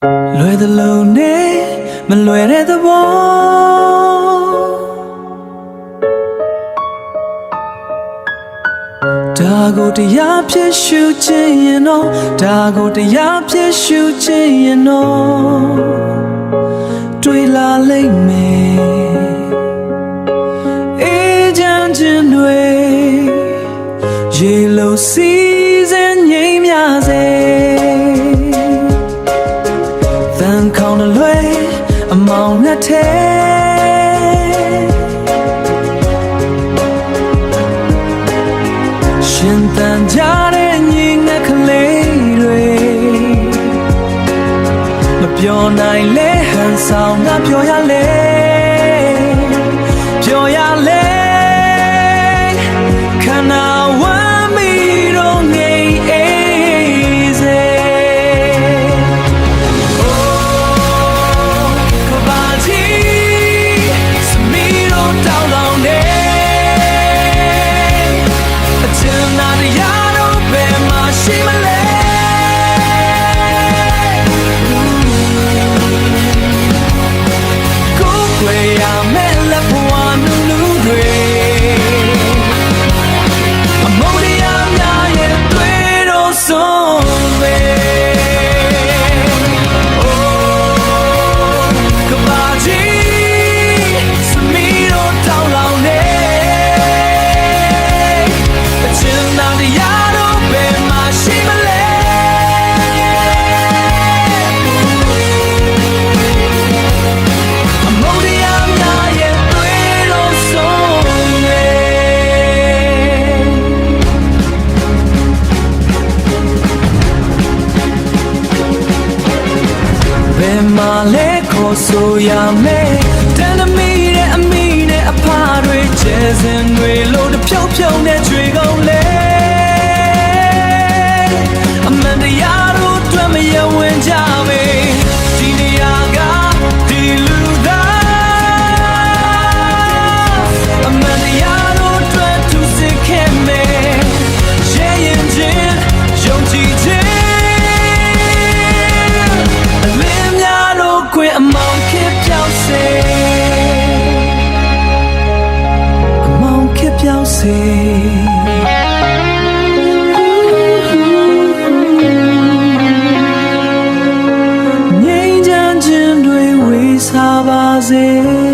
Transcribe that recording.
လွယ်သလုံးနဲ့မလွယ်တဲ့သဘောဒါကိုတရားဖြစ်ရှုခြင်းရင်တော့ဒါကိုတရားဖြစ်ရှုခြင်းရင်တော့တွေ့လာလိမ့်မယ်အေးချမ်းခြင်းတွေရေလိုစီးစင်းငြိမ်းမြစေသံခေါင်လွယ်အမောင်နဲ့ထဲရှင်သန်ကြတဲ့ညီငယ်ကလေးတွေမပြောနိုင်လဲဟန်ဆောင်ငါပြောရလဲပြောရလဲခဏဝမ်းမီတော့ငိမ်အေးစေကဘာကြီးစမီတော့တောင်းလောင်းနေအချမ်းနာတရားတော့ဘယ်မှာရှိမလဲမာလဲခေါ်ဆိုရမယ်တန်သမီးနဲ့အမိနဲ့အဖတွေကျဲစင်တွေလို့တဖြုတ်ဖြုတ်နဲ့ကြွေကုန်လေအမှန်တရားတို့တွေ့မရဝင်ကြပဲဒီနေရာကဒီလူသားအမှန်တရားတို့တွေ့သူစစ်ခဲ့မယ်ရဲရင်ချင်းယုံကြည်ခြင်းခွေအမောင်ခစ်ပြောင်းစေအမောင်ခစ်ပြောင်းစေငြိမ်းချမ်းခြင်းတွေဝေးစားပါစေ